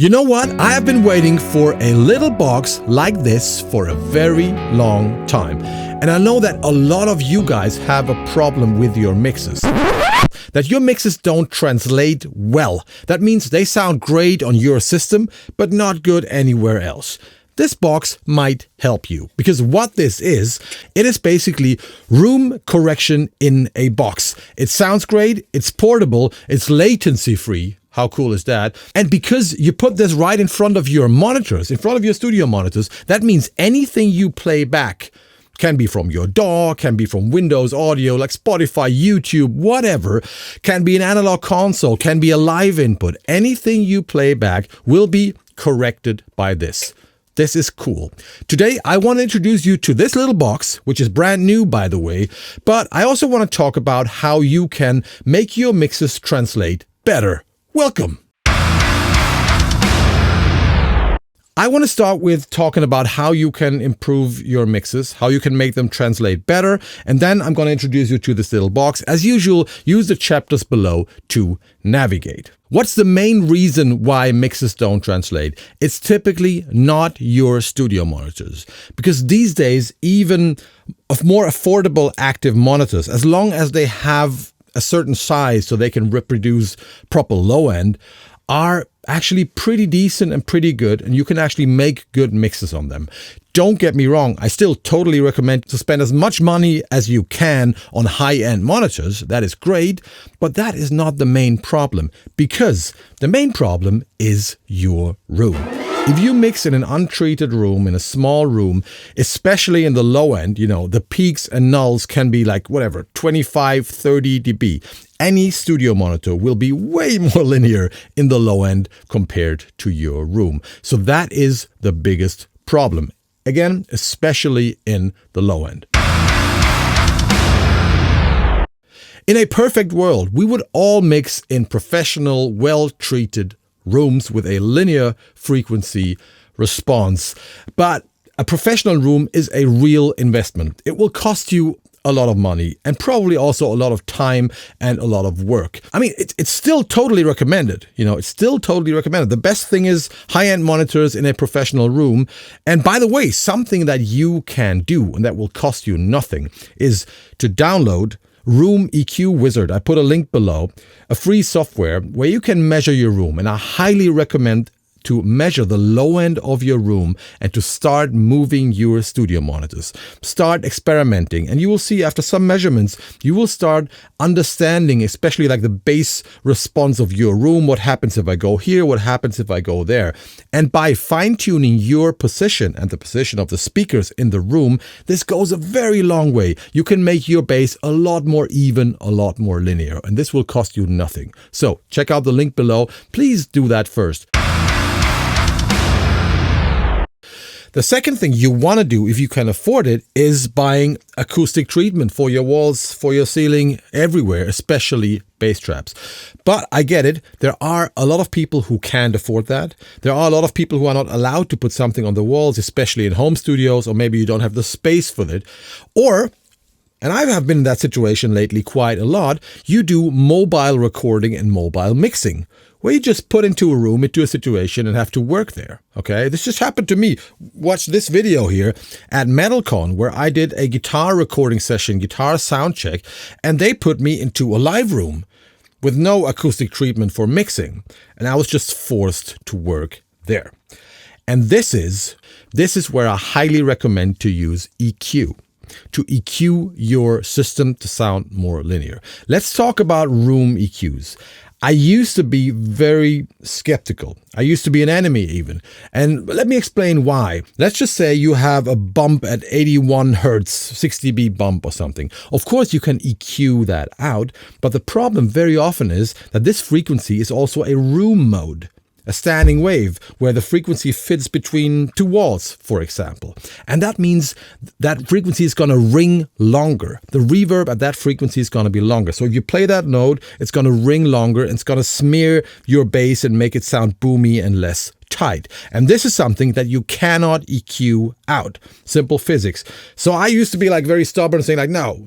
You know what? I have been waiting for a little box like this for a very long time. And I know that a lot of you guys have a problem with your mixes. That your mixes don't translate well. That means they sound great on your system, but not good anywhere else. This box might help you, because what this is, it is basically room correction in a box. It sounds great, it's portable, it's latency free. How cool is that? And because you put this right in front of your monitors, in front of your studio monitors, that means anything you play back can be from your DAW, can be from Windows Audio, like Spotify, YouTube, whatever, can be an analog console, can be a live input. Anything you play back will be corrected by this. This is cool. Today, I want to introduce you to this little box, which is brand new, by the way, but I also want to talk about how you can make your mixes translate better. Welcome. I want to start with talking about how you can improve your mixes, how you can make them translate better, and then I'm going to introduce you to this little box. As usual, use the chapters below to navigate. What's the main reason why mixes don't translate? It's typically not your studio monitors. Because these days, even of more affordable active monitors, as long as they have a certain size so they can reproduce proper low end, are actually pretty decent and pretty good, and you can actually make good mixes on them. Don't get me wrong, I still totally recommend to spend as much money as you can on high-end monitors. That is great, but that is not the main problem, because the main problem is your room. If you mix in an untreated room, in a small room, especially in the low end, the peaks and nulls can be like, 25, 30 dB. Any studio monitor will be way more linear in the low end compared to your room. So that is the biggest problem. Again, especially in the low end. In a perfect world, we would all mix in professional, well-treated rooms with a linear frequency response. But a professional room is a real investment. It will cost you a lot of money and probably also a lot of time and a lot of work. I mean, it's still totally recommended. It's still totally recommended. The best thing is high-end monitors in a professional room. And by the way, something that you can do and that will cost you nothing is to download Room EQ Wizard. I put a link below, a free software where you can measure your room. And I highly recommend to measure the low end of your room and to start moving your studio monitors. Start experimenting, and you will see after some measurements, you will start understanding, especially like the bass response of your room. What happens if I go here? What happens if I go there? And by fine-tuning your position and the position of the speakers in the room, this goes a very long way. You can make your bass a lot more even, a lot more linear, and this will cost you nothing. So check out the link below. Please do that first. The second thing you want to do, if you can afford it, is buying acoustic treatment for your walls, for your ceiling, everywhere, especially bass traps. But I get it. There are a lot of people who can't afford that. There are a lot of people who are not allowed to put something on the walls, especially in home studios, or maybe you don't have the space for it. Or, and I have been in that situation lately quite a lot, you do mobile recording and mobile mixing, where you just put into a room, into a situation, and have to work there, okay? This just happened to me. Watch this video here at MetalCon, where I did a guitar recording session, guitar sound check, and they put me into a live room with no acoustic treatment for mixing, and I was just forced to work there. And this is where I highly recommend to use EQ, to EQ your system to sound more linear. Let's talk about room EQs. I used to be very skeptical. I used to be an enemy even. And let me explain why. Let's just say you have a bump at 81 hertz, 6 dB bump or something. Of course, you can EQ that out, but the problem very often is that this frequency is also a room mode. A standing wave where the frequency fits between two walls, for example. And that means that frequency is going to ring longer. The reverb at that frequency is going to be longer. So if you play that note, it's going to ring longer and it's going to smear your bass and make it sound boomy and less tight. And this is something that you cannot EQ out. Simple physics. So I used to be like very stubborn saying like, no,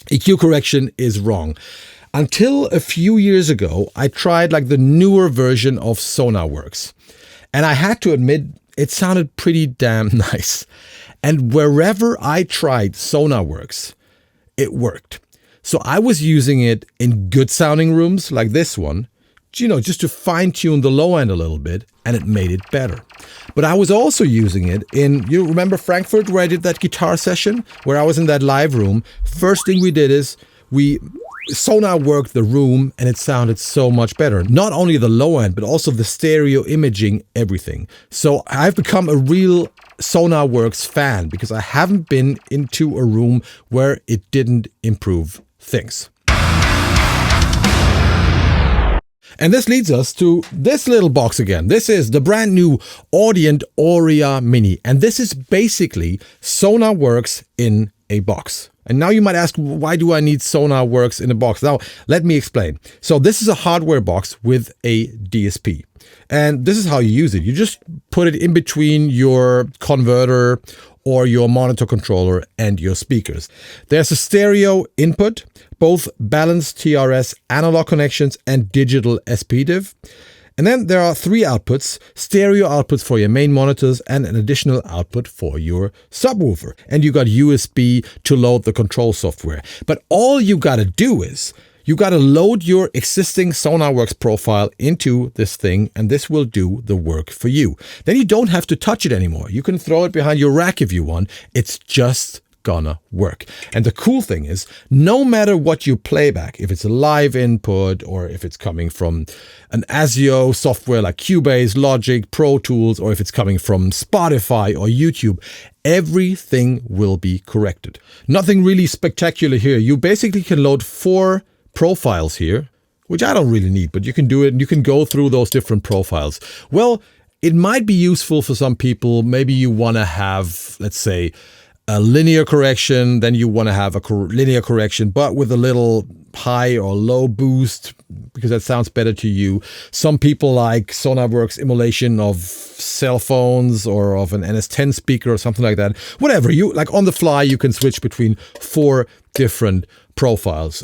EQ correction is wrong. Until a few years ago, I tried like the newer version of Sonarworks. And I had to admit, it sounded pretty damn nice. And wherever I tried Sonarworks, it worked. So I was using it in good sounding rooms like this one, just to fine tune the low end a little bit, and it made it better. But I was also using it in, you remember Frankfurt where I did that guitar session, where I was in that live room. First thing we did is we sonar worked the room and it sounded so much better. Not only the low end, but also the stereo imaging, everything. So I've become a real Sonarworks fan because I haven't been into a room where it didn't improve things. And this leads us to this little box again. This is the brand new Audient Oria Mini. And this is basically Sonarworks in a box. And now you might ask, why do I need Sonarworks in a box? Now, let me explain. So this is a hardware box with a DSP. And this is how you use it. You just put it in between your converter or your monitor controller and your speakers. There's a stereo input, both balanced TRS analog connections and digital SPDIF. And then there are 3 outputs, stereo outputs for your main monitors and an additional output for your subwoofer. And you got USB to load the control software. But all you gotta do is, you gotta load your existing Sonarworks profile into this thing, and this will do the work for you. Then you don't have to touch it anymore. You can throw it behind your rack if you want. It's just gonna work. And the cool thing is, no matter what you play back, if it's a live input or if it's coming from an ASIO software like Cubase, Logic, Pro Tools, or if it's coming from Spotify or YouTube, everything will be corrected. Nothing really spectacular here. You basically can load 4 profiles here, which I don't really need, but you can do it and you can go through those different profiles. Well, it might be useful for some people. Maybe you want to have, let's say, a linear correction, then you want to have a linear correction, but with a little high or low boost, because that sounds better to you. Some people like Sonarworks emulation of cell phones or of an NS10 speaker or something like that. Whatever, you like on the fly, you can switch between 4 different profiles.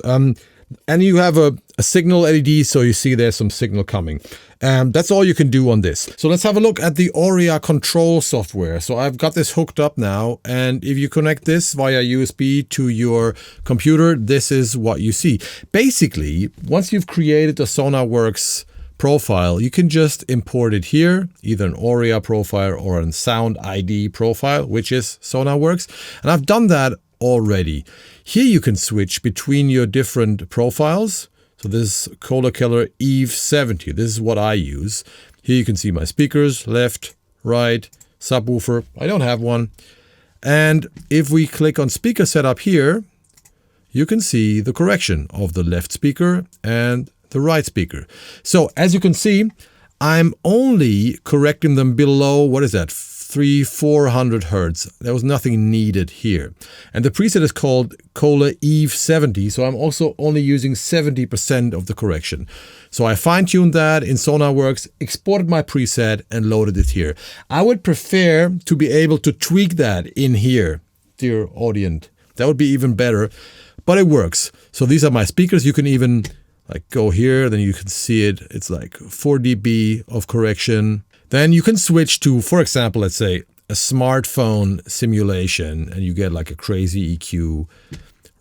And you have a signal LED, so you see there's some signal coming. That's all you can do on this. So let's have a look at the Oria control software. So I've got this hooked up now, and if you connect this via USB to your computer, this is what you see. Basically, once you've created a Sonarworks profile, you can just import it here, either an Oria profile or a Sound ID profile, which is Sonarworks. And I've done that already. Here you can switch between your different profiles. So this is Kohle Killer Eve 70. This is what I use. Here you can see my speakers, left, right, subwoofer. I don't have one. And if we click on speaker setup here, you can see the correction of the left speaker and the right speaker. So as you can see, I'm only correcting them below, what is that? 400 Hertz. There was nothing needed here. And the preset is called Kohle Eve 70. So I'm also only using 70% of the correction. So I fine-tuned that in Sonarworks, exported my preset and loaded it here. I would prefer to be able to tweak that in here, dear Audient. That would be even better, but it works. So these are my speakers. You can even like go here, then you can see it. It's like 4 dB of correction. Then you can switch to, for example, let's say a smartphone simulation, and you get like a crazy EQ,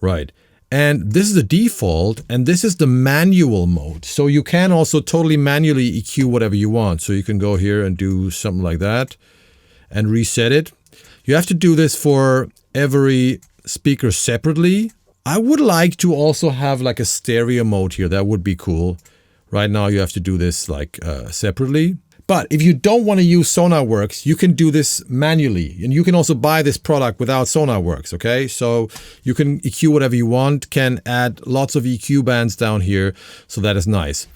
right? And this is the default, and this is the manual mode. So you can also totally manually EQ whatever you want. So you can go here and do something like that and reset it. You have to do this for every speaker separately. I would like to also have like a stereo mode here. That would be cool. Right now you have to do this like separately. But if you don't want to use Sonarworks, you can do this manually. And you can also buy this product without Sonarworks, okay? So you can EQ whatever you want, can add lots of EQ bands down here. So that is nice.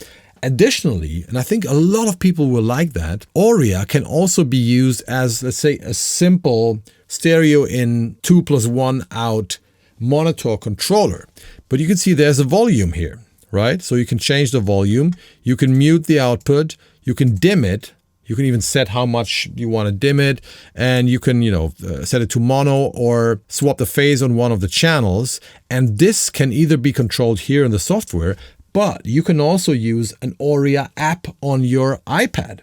Additionally, and I think a lot of people will like that, Oria can also be used as, let's say, a simple stereo in 2+1 out monitor controller. But you can see there's a volume here, right? So you can change the volume, you can mute the output, you can dim it, You can even set how much you want to dim it, and you can, set it to mono or swap the phase on one of the channels. And this can either be controlled here in the software, but you can also use an Oria app on your iPad.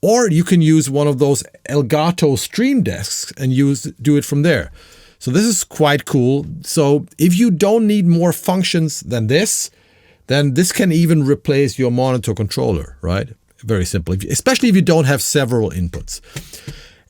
Or you can use one of those Elgato Stream Desks and do it from there. So this is quite cool. So if you don't need more functions than this, then this can even replace your monitor controller, right? Very simple, especially if you don't have several inputs.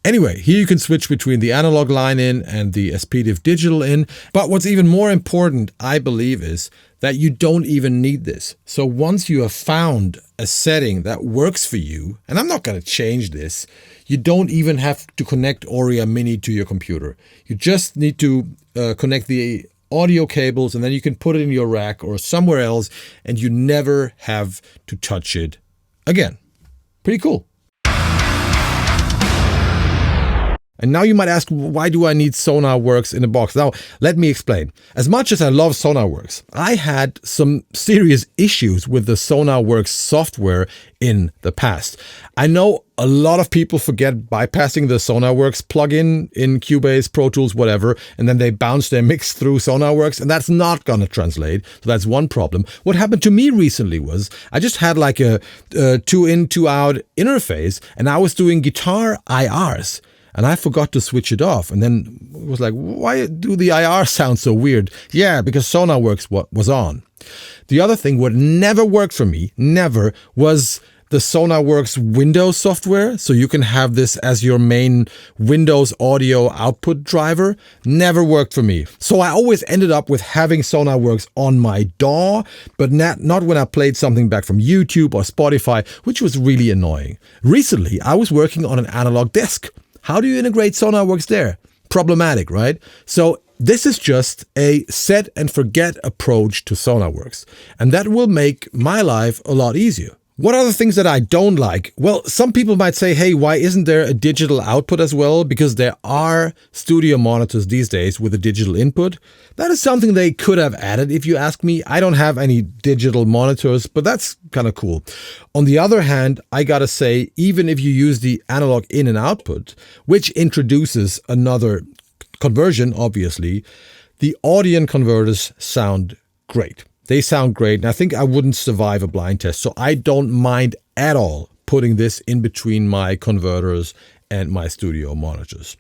Anyway, here you can switch between the analog line in and the SPDIF digital in. But what's even more important, I believe, is that you don't even need this. So once you have found a setting that works for you, and I'm not going to change this, you don't even have to connect Oria Mini to your computer. You just need to connect the audio cables, and then you can put it in your rack or somewhere else, and you never have to touch it again. Pretty cool. And now you might ask, why do I need Sonarworks in a box? Now, let me explain. As much as I love Sonarworks, I had some serious issues with the Sonarworks software in the past. I know a lot of people forget bypassing the Sonarworks plugin in Cubase, Pro Tools, whatever, and then they bounce their mix through Sonarworks, and that's not going to translate. So that's one problem. What happened to me recently was I just had like a 2-in, 2-out interface, and I was doing guitar IRs. And I forgot to switch it off. And then it was like, why do the IR sound so weird? Yeah, because Sonarworks was on. The other thing, what never worked for me, never, was the Sonarworks Windows software. So you can have this as your main Windows audio output driver. Never worked for me. So I always ended up with having Sonarworks on my DAW, but not when I played something back from YouTube or Spotify, which was really annoying. Recently, I was working on an analog desk. How do you integrate Sonarworks there? Problematic, right? So this is just a set and forget approach to Sonarworks. And that will make my life a lot easier. What are the things that I don't like? Well, some people might say, hey, why isn't there a digital output as well? Because there are studio monitors these days with a digital input. That is something they could have added, if you ask me. I don't have any digital monitors, but that's kind of cool. On the other hand, I gotta say, even if you use the analog in and output, which introduces another conversion, obviously, the Audient converters sound great. They sound great, and I think I wouldn't survive a blind test, so I don't mind at all putting this in between my converters and my studio monitors.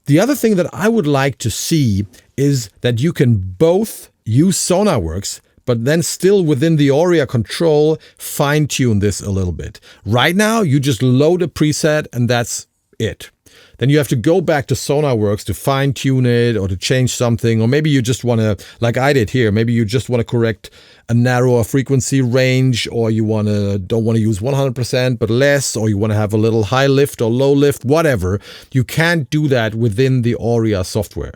The other thing that I would like to see is that you can both use Sonarworks, but then still within the Oria control, fine-tune this a little bit. Right now, you just load a preset, and that's it. Then you have to go back to Sonarworks to fine-tune it or to change something. Or maybe you just want to, like I did here, maybe you just want to correct a narrower frequency range, or you don't want to use 100% but less, or you want to have a little high lift or low lift, whatever. You can't do that within the Oria software,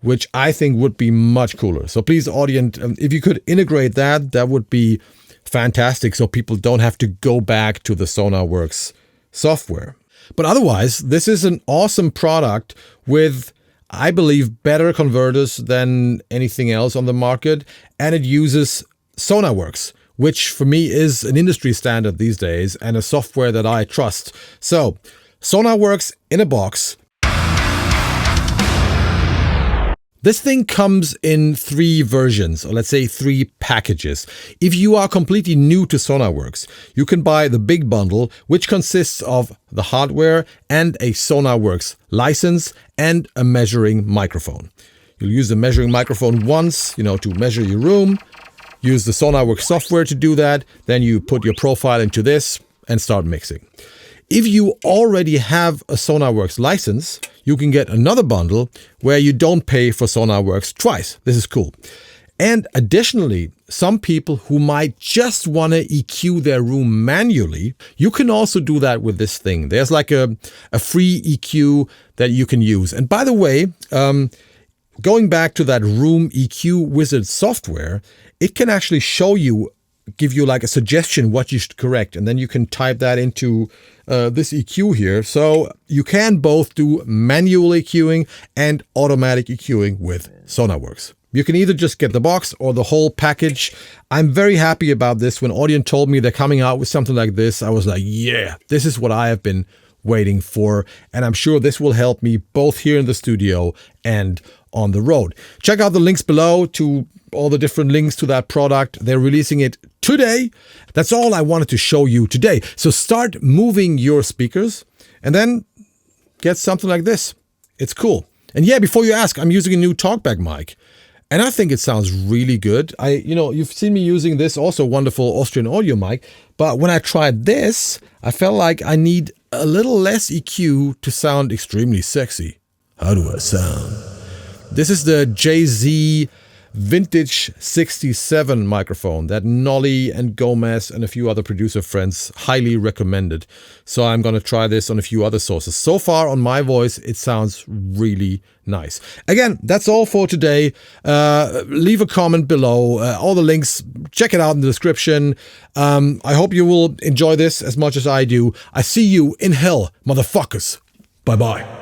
which I think would be much cooler. So please, Audient, if you could integrate that, that would be fantastic, so people don't have to go back to the Sonarworks software. But otherwise, this is an awesome product with, I believe, better converters than anything else on the market. And it uses Sonarworks, which for me is an industry standard these days and a software that I trust. So, Sonarworks in a box. This thing comes in 3 versions, or let's say 3 packages. If you are completely new to Sonarworks, you can buy the big bundle, which consists of the hardware and a Sonarworks license and a measuring microphone. You'll use the measuring microphone once, to measure your room. Use the Sonarworks software to do that. Then you put your profile into this and start mixing. If you already have a Sonarworks license, you can get another bundle where you don't pay for Sonarworks twice. This is cool. And additionally, some people who might just want to EQ their room manually, you can also do that with this thing. There's like a free EQ that you can use. And by the way, going back to that Room EQ Wizard software, it can actually give you like a suggestion what you should correct, and then you can type that into this EQ here. So you can both do manual EQing and automatic EQing with Sonarworks. You can either just get the box or the whole package. I'm very happy about this. When Audient told me they're coming out with something like this, I was like, yeah, this is what I have been waiting for. And I'm sure this will help me both here in the studio and on the road. Check out the links below to all the different links to that product. They're releasing it today. That's all I wanted to show you today. So start moving your speakers and then get something like this. It's cool. And yeah, before you ask, I'm using a new talkback mic. And I think it sounds really good. You've seen me using this also wonderful Austrian audio mic. But when I tried this, I felt like I need a little less EQ to sound extremely sexy. How do I sound? This is the JZ Vintage 67 microphone that Nolly and Gomez and a few other producer friends highly recommended. So I'm going to try this on a few other sources. So far on my voice, it sounds really nice. Again, that's all for today. Leave a comment below. All the links, check it out in the description. I hope you will enjoy this as much as I do. I see you in hell, motherfuckers. Bye-bye.